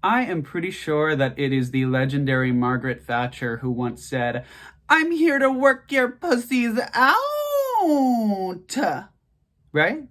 I am pretty sure that it is the legendary Margaret Thatcher who once said, "I'm here to work your pussies out." Right?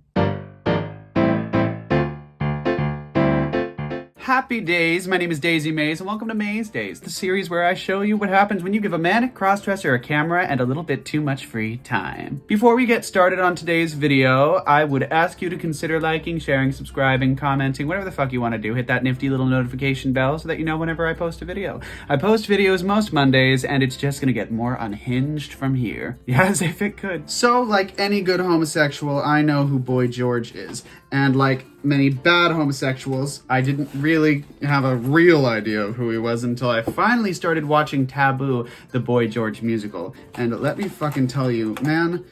Happy days, my name is Daisy Mays, and welcome to Mays Days, the series where I show you what happens when you give a manic crossdresser a camera and a little bit too much free time. Before we get started on today's video, I would ask you to consider liking, sharing, subscribing, commenting, whatever the fuck you want to do. Hit that nifty little notification bell so that you know whenever I post a video. I post videos most Mondays, and it's just gonna get more unhinged from here. Yeah, as if it could. So, like any good homosexual, I know who Boy George is. And like many bad homosexuals, I didn't really have a real idea of who he was until I finally started watching Taboo, the Boy George musical. And let me fucking tell you, man,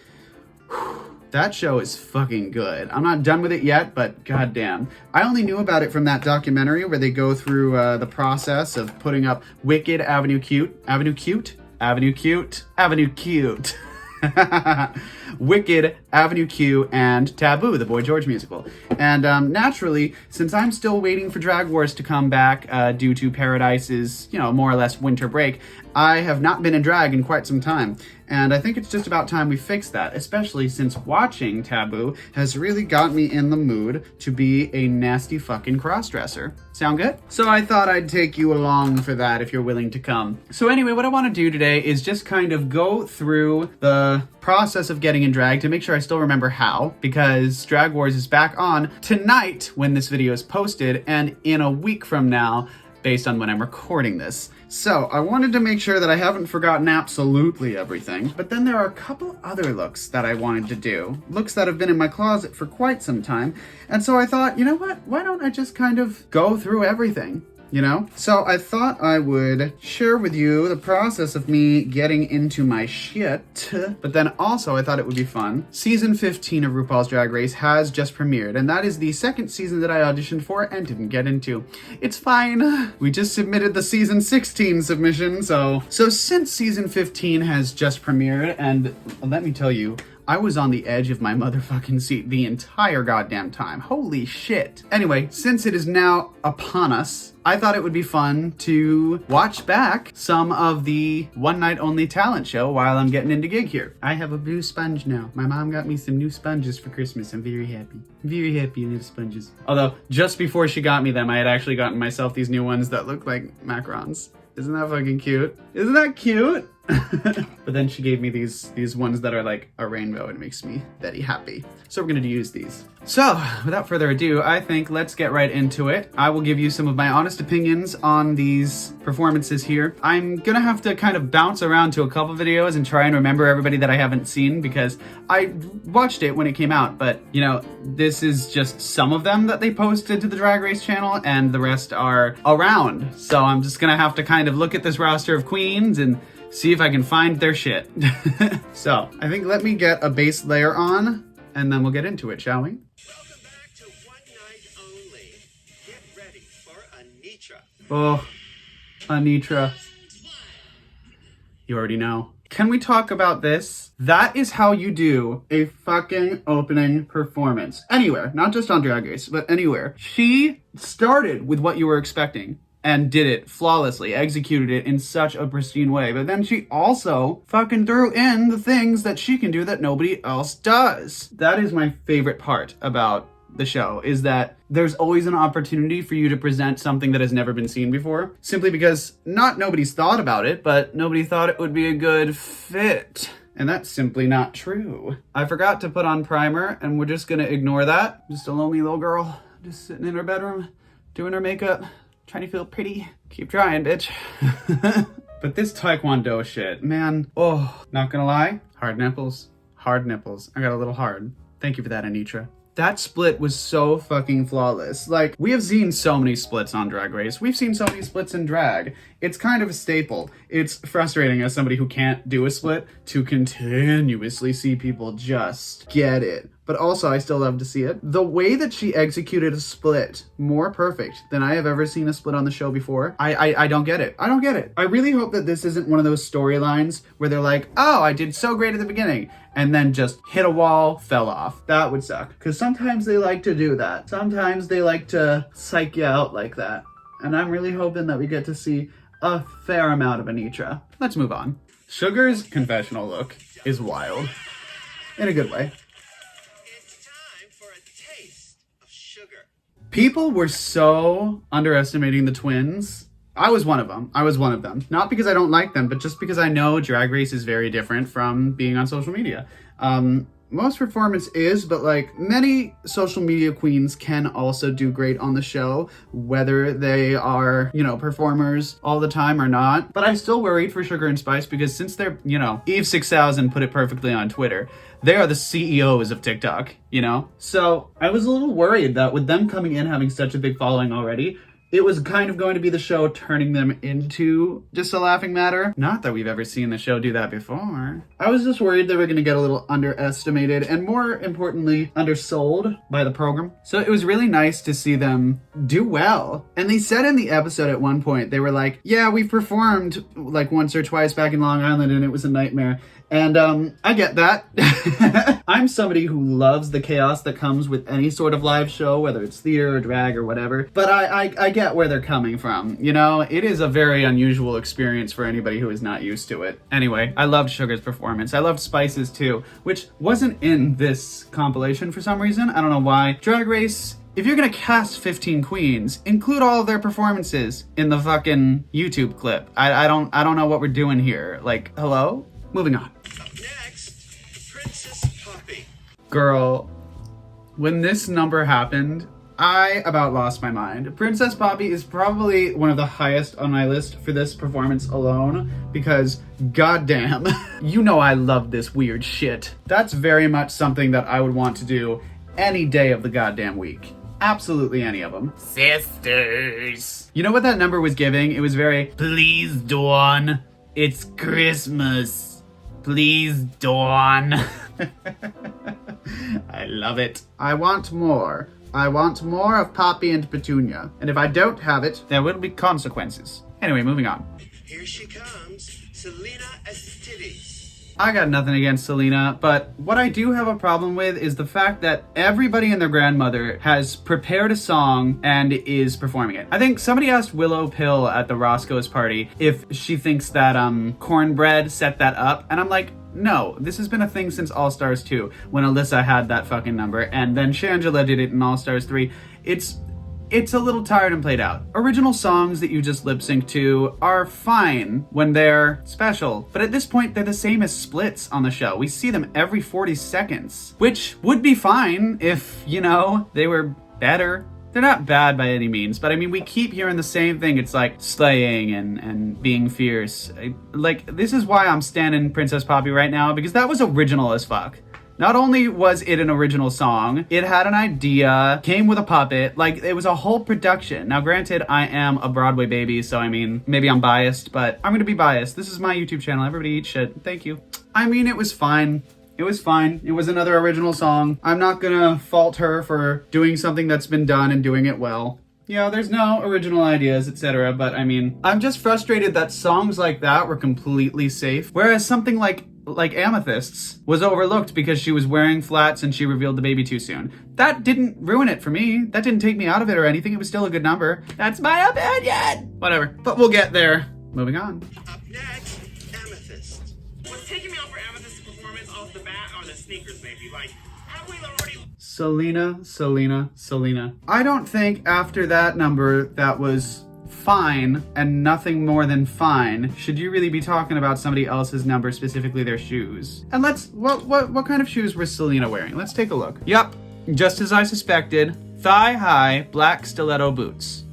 that show is fucking good. I'm not done with it yet, but goddamn. I only knew about it from that documentary where they go through the process of putting up Wicked, Avenue Cute, Wicked, Avenue Q, and Taboo, the Boy George musical. And naturally, since I'm still waiting for Drag Wars to come back due to Paradise's, more or less winter break, I have not been in drag in quite some time. And I think it's just about time we fix that, especially since watching Taboo has really got me in the mood to be a nasty fucking crossdresser. Sound good? So I thought I'd take you along for that if you're willing to come. So anyway, what I want to do today is just kind of go through the process of getting in drag to make sure I still remember how, because Drag Wars is back on tonight when this video is posted, and in a week from now, based on when I'm recording this. So I wanted to make sure that I haven't forgotten absolutely everything, but then there are a couple other looks that I wanted to do. Looks that have been in my closet for quite some time. And so I thought, you know what? Why don't I just kind of go through everything? So I thought I would share with you the process of me getting into my shit, but then also I thought it would be fun. Season 15 of RuPaul's Drag Race has just premiered, and that is the second season that I auditioned for and didn't get into. It's fine. We just submitted the season 16 submission, so since season 15 has just premiered, and let me tell you, I was on the edge of my motherfucking seat the entire goddamn time. Holy shit. Anyway, since it is now upon us, I thought it would be fun to watch back some of the one night only talent show while I'm getting into gig here. I have a blue sponge now. My mom got me some new sponges for Christmas. I'm very happy. Very happy I have sponges. Although, just before she got me them, I had actually gotten myself these new ones that look like macarons. Isn't that fucking cute? Isn't that cute? But then she gave me these ones that are like a rainbow, and it makes me very happy. So we're gonna use these. So without further ado, I think let's get right into it. I will give you some of my honest opinions on these performances here. I'm gonna have to kind of bounce around to a couple videos and try and remember everybody that I haven't seen, because I watched it when it came out, but this is just some of them that they posted to the Drag Race channel, and the rest are around. So I'm just gonna have to kind of look at this roster of queens and see if I can find their shit. So, I think let me get a base layer on, and then we'll get into it, shall we? Welcome back to One Night Only. Get ready for Anitra. Oh, Anitra. You already know. Can we talk about this? That is how you do a fucking opening performance. Anywhere, not just on Drag Race, but anywhere. She started with what you were expecting and did it flawlessly, executed it in such a pristine way. But then she also fucking threw in the things that she can do that nobody else does. That is my favorite part about the show, is that there's always an opportunity for you to present something that has never been seen before, simply because not nobody's thought about it, but nobody thought it would be a good fit. And that's simply not true. I forgot to put on primer, and we're just gonna ignore that. Just a lonely little girl, just sitting in her bedroom, doing her makeup, trying to feel pretty. Keep trying, bitch. But this Taekwondo shit, man, not gonna lie, hard nipples. Hard nipples. I got a little hard. Thank you for that, Anitra. That split was so fucking flawless. Like, we have seen so many splits on Drag Race. We've seen so many splits in drag. It's kind of a staple. It's frustrating as somebody who can't do a split to continuously see people just get it. But also, I still love to see it. The way that she executed a split more perfect than I have ever seen a split on the show before, I don't get it. I don't get it. I really hope that this isn't one of those storylines where they're like, oh, I did so great at the beginning, and then just hit a wall, fell off. That would suck. Because sometimes they like to do that. Sometimes they like to psych you out like that. And I'm really hoping that we get to see a fair amount of Anitra. Let's move on. Sugar's confessional look is wild. In a good way. It's time for a taste of sugar. People were so underestimating the twins. I was one of them. Not because I don't like them, but just because I know Drag Race is very different from being on social media. Most performance is, but like many social media queens can also do great on the show, whether they are, performers all the time or not. But I still worried for Sugar and Spice because since they're, Eve 6000 put it perfectly on Twitter, they are the CEOs of TikTok, So I was a little worried that with them coming in having such a big following already, it was kind of going to be the show turning them into just a laughing matter. Not that we've ever seen the show do that before. I was just worried they were going to get a little underestimated and more importantly, undersold by the program. So it was really nice to see them do well. And they said in the episode at one point, they were like, yeah, we've performed like once or twice back in Long Island and it was a nightmare. And I get that. I'm somebody who loves the chaos that comes with any sort of live show, whether it's theater or drag or whatever. But I get where they're coming from. It is a very unusual experience for anybody who is not used to it. Anyway, I loved Sugar's performance. I loved Spice's too, which wasn't in this compilation for some reason. I don't know why. Drag Race, if you're gonna cast 15 queens, include all of their performances in the fucking YouTube clip. I don't know what we're doing here. Like, hello? Moving on. Up next, Princess Poppy. Girl, when this number happened, I about lost my mind. Princess Poppy is probably one of the highest on my list for this performance alone because goddamn, I love this weird shit. That's very much something that I would want to do any day of the goddamn week. Absolutely any of them. Sisters. You know what that number was giving? It was very, please, Dawn, it's Christmas. Please, Dawn. I love it. I want more. I want more of Poppy and Petunia. And if I don't have it, there will be consequences. Anyway, moving on. Here she comes, Selena Estides. I got nothing against Selena, but what I do have a problem with is the fact that everybody and their grandmother has prepared a song and is performing it. I think somebody asked Willow Pill at the Roscoe's party if she thinks that Cornbread set that up, and I'm like, no, this has been a thing since All Stars 2, when Alyssa had that fucking number, and then Shangela did it in All Stars 3. It's a little tired and played out. Original songs that you just lip sync to are fine when they're special, but at this point they're the same as splits on the show. We see them every 40 seconds, which would be fine if, they were better. They're not bad by any means, but I mean, we keep hearing the same thing. It's like slaying and being fierce. This is why I'm standing Princess Poppy right now, because that was original as fuck. Not only was it an original song, it had an idea, came with a puppet, it was a whole production. Now granted, I am a Broadway baby, so I mean, maybe I'm biased, but I'm gonna be biased. This is my YouTube channel, everybody eat shit, thank you. I mean, it was fine. It was fine. It was another original song. I'm not gonna fault her for doing something that's been done and doing it well. There's no original ideas, etc. But I mean, I'm just frustrated that songs like that were completely safe, whereas something like Amethyst's was overlooked because she was wearing flats and she revealed the baby too soon. That didn't ruin it for me. That didn't take me out of it or anything. It was still a good number. That's my opinion. Whatever. But we'll get there. Moving on. Up next, Amethyst. What's taking me off for Amethyst's performance off the bat are the sneakers, maybe. Have we already... Selena. I don't think after that number that was fine and nothing more than fine, should you really be talking about somebody else's number, specifically their shoes? And what kind of shoes was Selena wearing? Let's take a look. Yup, just as I suspected, thigh-high black stiletto boots.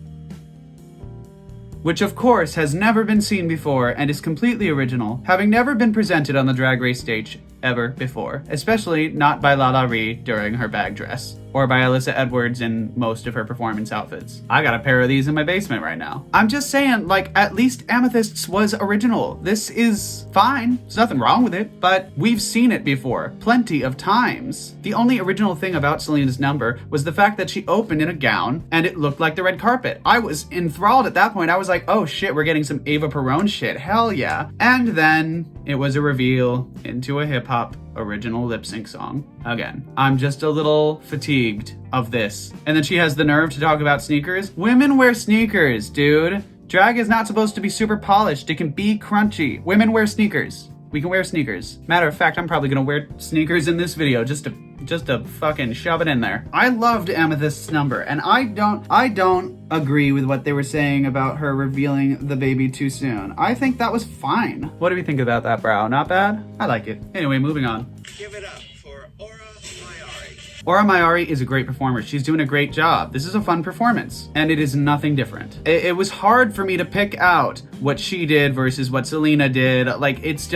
Which of course has never been seen before and is completely original, having never been presented on the Drag Race stage ever before, especially not by LaLa Ri during her bag dress, or by Alyssa Edwards in most of her performance outfits. I got a pair of these in my basement right now. I'm just saying, at least Amethyst's was original. This is fine. There's nothing wrong with it, but we've seen it before, plenty of times. The only original thing about Selena's number was the fact that she opened in a gown and it looked like the red carpet. I was enthralled at that point. I was like, oh shit, we're getting some Ava Perón shit. Hell yeah. And then it was a reveal into a hip hop K-pop original lip sync song. Again, I'm just a little fatigued of this. And then she has the nerve to talk about sneakers. Women wear sneakers, dude. Drag is not supposed to be super polished. It can be crunchy. Women wear sneakers. We can wear sneakers. Matter of fact, I'm probably gonna wear sneakers in this video just to fucking shove it in there. I loved Amethyst's number, and I don't agree with what they were saying about her revealing the baby too soon. I think that was fine. What do we think about that brow? Not bad? I like it. Anyway, moving on. Give it up for Aura Mayari. Aura Mayari is a great performer. She's doing a great job. This is a fun performance, and it is nothing different. It was hard for me to pick out what she did versus what Selena did. Like, it's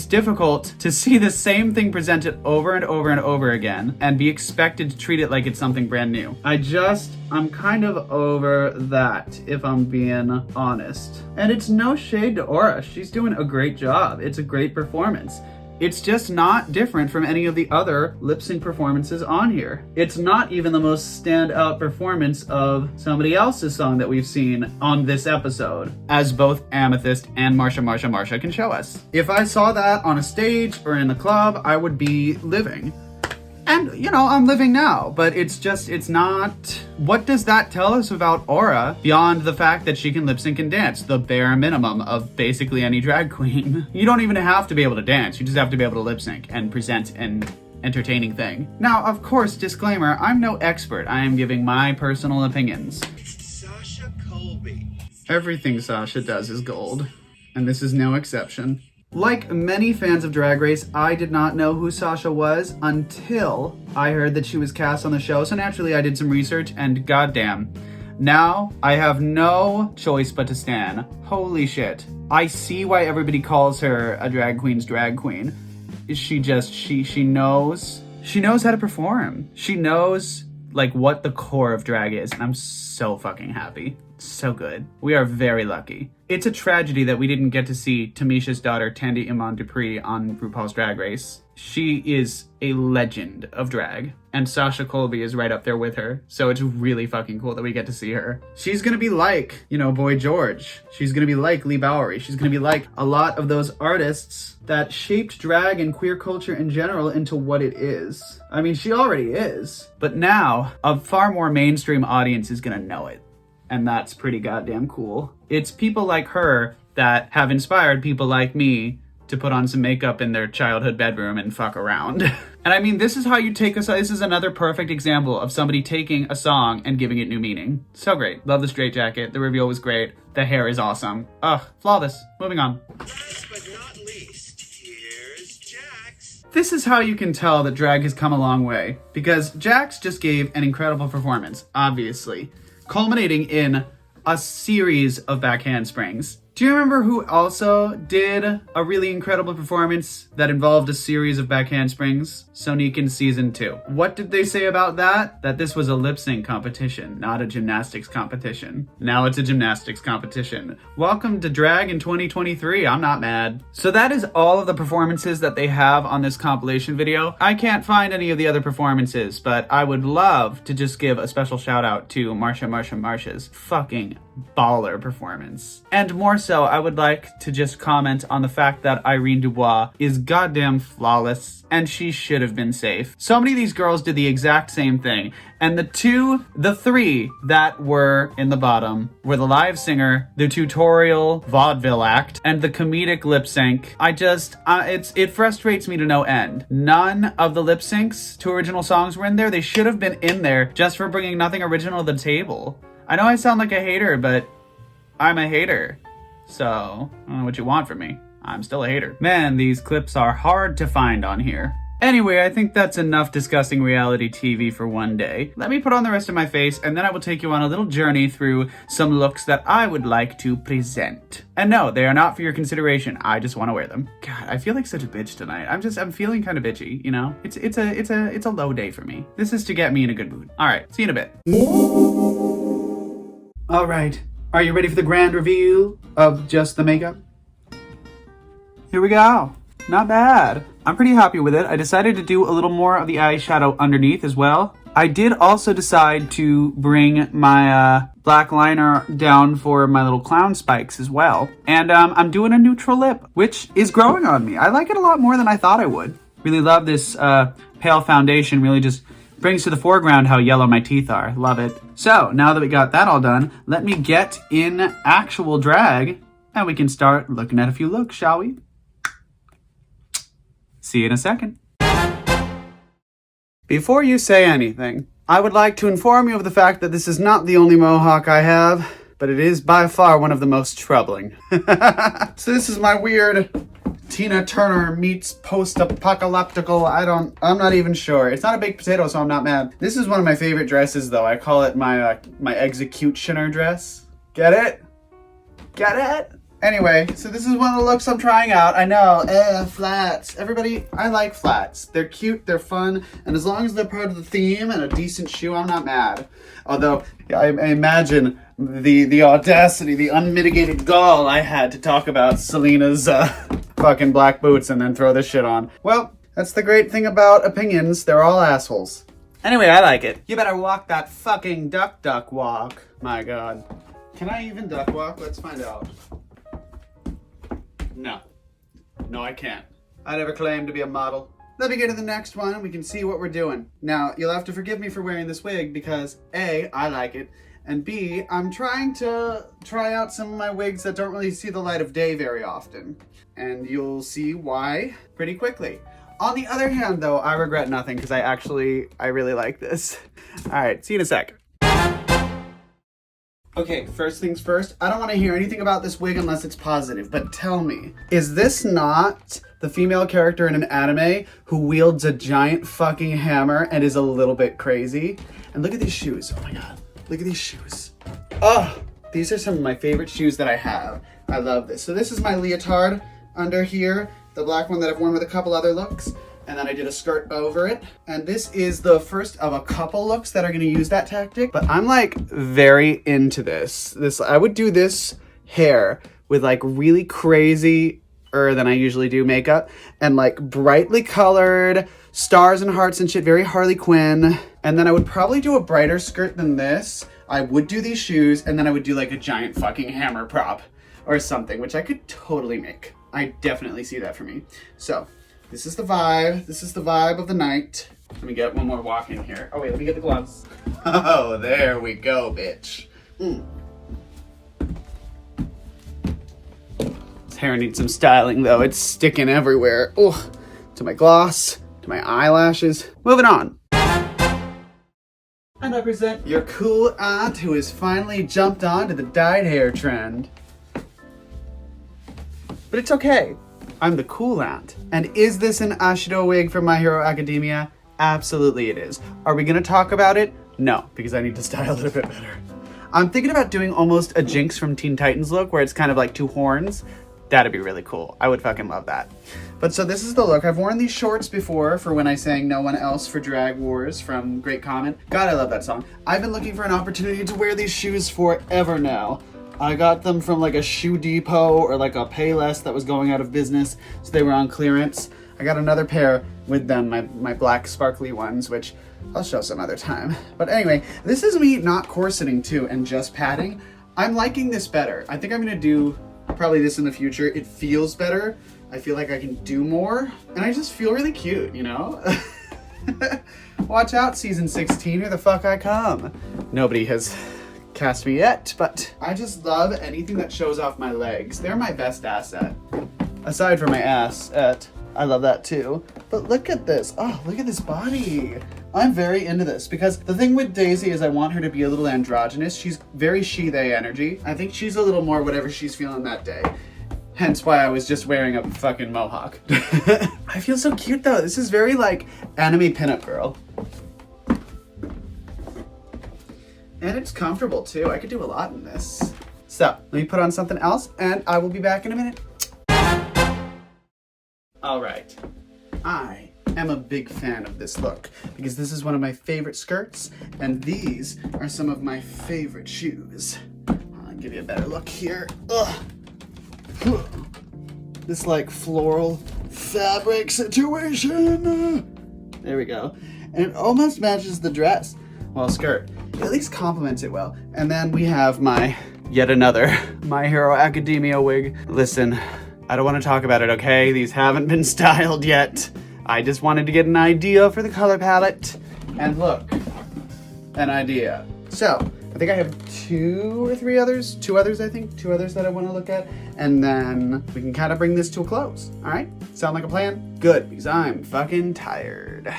difficult to see the same thing presented over and over and over again and be expected to treat it like it's something brand new. I'm kind of over that, if I'm being honest. And it's no shade to Aura. She's doing a great job. It's a great performance. It's just not different from any of the other lip sync performances on here. It's not even the most standout performance of somebody else's song that we've seen on this episode, as both Amethyst and Marsha can show us. If I saw that on a stage or in the club, I would be living. And, you know, I'm living now, but it's not... What does that tell us about Aura beyond the fact that she can lip sync and dance, the bare minimum of basically any drag queen? You don't even have to be able to dance, you just have to be able to lip sync and present an entertaining thing. Now, of course, disclaimer, I'm no expert. I am giving my personal opinions. Sasha Colby. Everything Sasha does is gold, and this is no exception. Like many fans of Drag Race, I did not know who Sasha was until I heard that she was cast on the show, so naturally I did some research, and goddamn, now I have no choice but to stan. Holy shit. I see why everybody calls her a drag queen's drag queen. She knows how to perform. She knows, like, what the core of drag is, and I'm so fucking happy. So good. We are very lucky. It's a tragedy that we didn't get to see Tamisha's daughter, Tandy Iman Dupree, on RuPaul's Drag Race. She is a legend of drag, and Sasha Colby is right up there with her, so it's really fucking cool that we get to see her. She's gonna be like, you know, Boy George. She's gonna be like Lee Bowery. She's gonna be like a lot of those artists that shaped drag and queer culture in general into what it is. I mean, she already is, but now a far more mainstream audience is gonna know it. And that's pretty goddamn cool. It's people like her that have inspired people like me to put on some makeup in their childhood bedroom and fuck around. And I mean, this is how you take a song. This is another perfect example of somebody taking a song and giving it new meaning. So great. Love the straight jacket. The reveal was great. The hair is awesome. Ugh, flawless. Moving on. Last but not least, here's Jax. This is how you can tell that drag has come a long way, because Jax just gave an incredible performance, obviously, culminating in a series of back handsprings. Do you remember who also did a really incredible performance that involved a series of back handsprings? Sonique in season 2. What did they say about that? That this was a lip sync competition, not a gymnastics competition. Now it's a gymnastics competition. Welcome to drag in 2023. I'm not mad. So that is all of the performances that they have on this compilation video. I can't find any of the other performances, but I would love to just give a special shout out to Marsha's fucking baller performance. And more so, I would like to just comment on the fact that Irene Dubois is goddamn flawless, and she should have been safe. So many of these girls did the exact same thing, and the three that were in the bottom were the live singer, the tutorial vaudeville act, and the comedic lip sync. It frustrates me to no end. None of the lip syncs to original songs were in there. They should have been in there just for bringing nothing original to the table. I know I sound like a hater, but I'm a hater. So, I don't know what you want from me. I'm still a hater. Man, these clips are hard to find on here. Anyway, I think that's enough discussing reality TV for one day. Let me put on the rest of my face, and then I will take you on a little journey through some looks that I would like to present. And no, they are not for your consideration. I just want to wear them. God, I feel like such a bitch tonight. I'm feeling kind of bitchy, you know? It's a low day for me. This is to get me in a good mood. All right, see you in a bit. All right, are you ready for the grand reveal of just the makeup? Here we go. Not bad. I'm pretty happy with it. I decided to do a little more of the eyeshadow underneath as well. I did also decide to bring my black liner down for my little clown spikes as well. And I'm doing a neutral lip, which is growing on me. I like it a lot more than I thought I would. Really love this pale foundation. Really just brings to the foreground how yellow my teeth are. Love it. So now that we got that all done, let me get in actual drag and we can start looking at a few looks, shall we? See you in a second. Before you say anything, I would like to inform you of the fact that this is not the only mohawk I have, but it is by far one of the most troubling. So this is my weird Tina Turner meets post-apocalyptical, I'm not even sure. It's not a baked potato, so I'm not mad. This is one of my favorite dresses though. I call it my executioner dress. Get it? Get it? Anyway, so this is one of the looks I'm trying out. I know, flats. Everybody, I like flats. They're cute, they're fun, and as long as they're part of the theme and a decent shoe, I'm not mad. Although, I imagine the audacity, the unmitigated gall I had to talk about Selena's fucking black boots and then throw this shit on. Well, that's the great thing about opinions. They're all assholes. Anyway, I like it. You better walk that fucking duck walk. My God. Can I even duck walk? Let's find out. No. No, I can't. I never claimed to be a model. Let me get to the next one and we can see what we're doing. Now, you'll have to forgive me for wearing this wig because A, I like it, and B, I'm trying to try out some of my wigs that don't really see the light of day very often. And you'll see why pretty quickly. On the other hand, though, I regret nothing because I really like this. All right, see you in a sec. Okay, first things first, I don't want to hear anything about this wig unless it's positive, but tell me, is this not the female character in an anime who wields a giant fucking hammer and is a little bit crazy? And look at these shoes, oh my God, look at these shoes. Oh, these are some of my favorite shoes that I have. I love this. So this is my leotard under here, the black one that I've worn with a couple other looks. And then I did a skirt over it. And this is the first of a couple looks that are gonna use that tactic. But I'm like very into this. I would do this hair with like really crazy than I usually do makeup. And like brightly colored stars and hearts and shit, very Harley Quinn. And then I would probably do a brighter skirt than this. I would do these shoes and then I would do like a giant fucking hammer prop or something, which I could totally make. I definitely see that for me. So, this is the vibe. This is the vibe of the night. Let me get one more walk in here. Oh wait, let me get the gloves. Oh, there we go, bitch. This hair needs some styling though. It's sticking everywhere. Oh, to my gloss, to my eyelashes. Moving on. And I present your cool aunt who has finally jumped on to the dyed hair trend. But it's okay. I'm the cool aunt. And is this an Ashido wig from My Hero Academia? Absolutely it is. Are we gonna talk about it? No, because I need to style it a bit better. I'm thinking about doing almost a Jinx from Teen Titans look where it's kind of like two horns. That'd be really cool. I would fucking love that. But so this is the look. I've worn these shorts before for when I sang No One Else for Drag Wars from Great Comment. God, I love that song. I've been looking for an opportunity to wear these shoes forever now. I got them from like a Shoe Depot or like a Payless that was going out of business, so they were on clearance. I got another pair with them, my black sparkly ones, which I'll show some other time. But anyway, this is me not corseting too and just padding. I'm liking this better. I think I'm gonna do probably this in the future. It feels better. I feel like I can do more, and I just feel really cute, you know? Watch out, season 16, here the fuck I come. Nobody has cast me yet, but I just love anything that shows off my legs. They're my best asset. Aside from my ass, I love that too. But look at this. Oh, look at this body. I'm very into this because the thing with Daize is I want her to be a little androgynous. She's very she-they energy. I think she's a little more whatever she's feeling that day. Hence why I was just wearing a fucking mohawk. I feel so cute though. This is very like anime pinup girl. And it's comfortable too. I could do a lot in this. So, let me put on something else and I will be back in a minute. All right. I am a big fan of this look because this is one of my favorite skirts and these are some of my favorite shoes. I'll give you a better look here. Ugh. This like floral fabric situation. There we go. And it almost matches the dress. Well, skirt. It at least complements it well. And then we have yet another My Hero Academia wig. Listen, I don't want to talk about it, okay? These haven't been styled yet. I just wanted to get an idea for the color palette. And look, an idea. So, I think I have two others that I want to look at, and then we can kind of bring this to a close. All right? Sound like a plan? Good, because I'm fucking tired.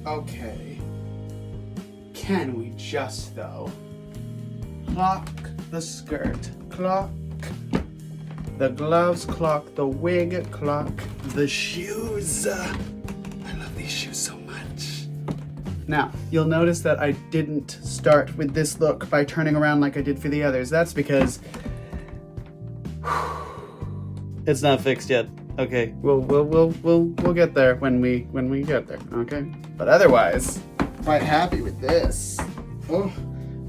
Okay. Can we just, though, clock the skirt, clock the gloves, clock the wig, clock the shoes. I love these shoes so much. Now, you'll notice that I didn't start with this look by turning around like I did for the others. That's because it's not fixed yet. Okay, we'll get there when we get there. Okay, but otherwise, quite happy with this. Oh,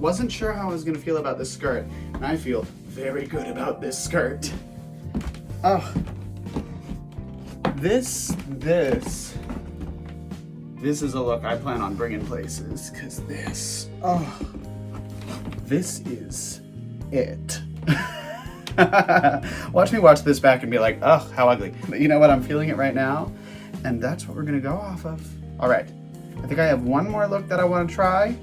wasn't sure how I was gonna feel about this skirt, and I feel very good about this skirt. Oh, this is a look I plan on bringing places, because this is it. Watch me watch this back and be like, oh, how ugly. But you know what? I'm feeling it right now, and that's what we're gonna go off of. All right, I think I have one more look that I want to try,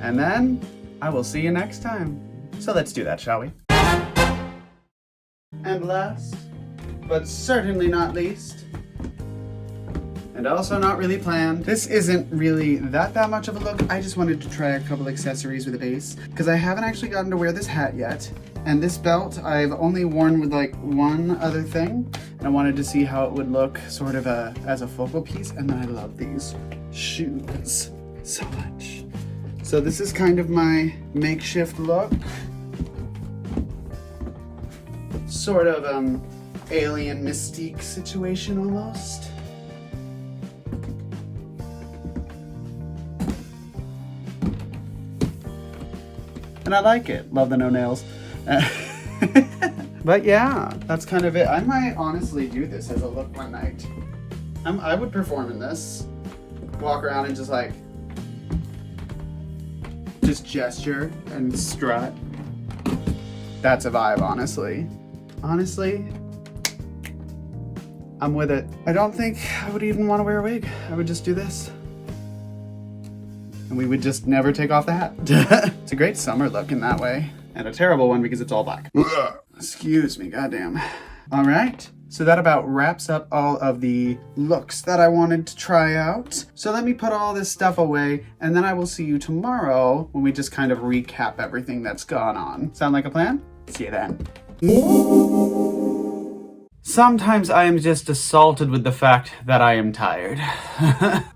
and then I will see you next time. So let's do that, shall we? And last, but certainly not least, and also not really planned, this isn't really that much of a look. I just wanted to try a couple accessories with a base, because I haven't actually gotten to wear this hat yet. And this belt I've only worn with like one other thing, and I wanted to see how it would look sort of as a focal piece. And then I love these shoes so much. So this is kind of my makeshift look. Sort of alien mystique situation almost. And I like it. Love the no nails. But yeah, that's kind of it. I might honestly do this as a look one night. I would perform in this. Walk around and just gesture and strut. That's a vibe, honestly. Honestly, I'm with it. I don't think I would even want to wear a wig. I would just do this. And we would just never take off the hat. It's a great summer look in that way. And a terrible one because it's all black. Excuse me, goddamn. All right, so that about wraps up all of the looks that I wanted to try out. So let me put all this stuff away, and then I will see you tomorrow when we just kind of recap everything that's gone on. Sound like a plan? See you then. Sometimes I am just assaulted with the fact that I am tired.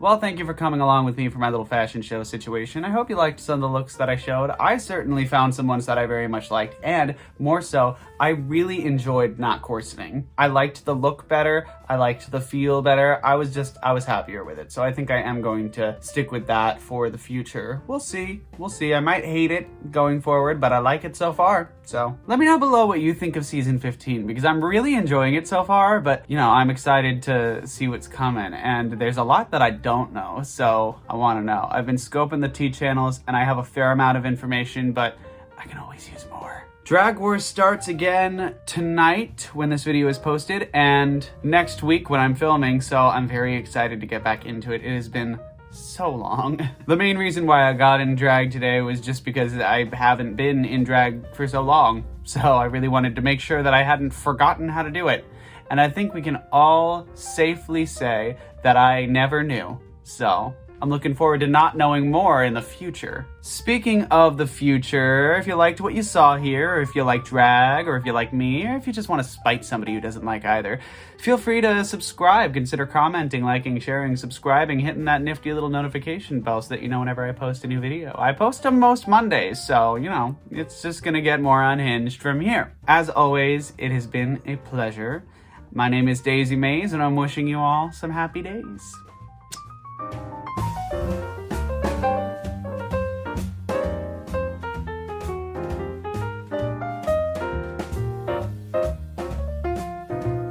Well, thank you for coming along with me for my little fashion show situation. I hope you liked some of the looks that I showed. I certainly found some ones that I very much liked, and more so, I really enjoyed not corseting. I liked the look better. I liked the feel better. I was happier with it. So I think I am going to stick with that for the future. We'll see. I might hate it going forward, but I like it so far. So let me know below what you think of season 15, because I'm really enjoying it so far, but you know, I'm excited to see what's coming, and there's a lot that I don't know, so I want to know. I've been scoping the T channels, and I have a fair amount of information, but I can always use more. Drag Wars starts again tonight when this video is posted, and next week when I'm filming, so I'm very excited to get back into it. It has been so long. The main reason why I got in drag today was just because I haven't been in drag for so long, so I really wanted to make sure that I hadn't forgotten how to do it. And I think we can all safely say that I never knew, so I'm looking forward to not knowing more in the future. Speaking of the future, if you liked what you saw here, or if you like drag, or if you like me, or if you just want to spite somebody who doesn't like either, feel free to subscribe. Consider commenting, liking, sharing, subscribing, hitting that nifty little notification bell so that you know whenever I post a new video. I post them most Mondays, so, you know, it's just gonna get more unhinged from here. As always, it has been a pleasure. My name is Daisy Mays, and I'm wishing you all some happy days.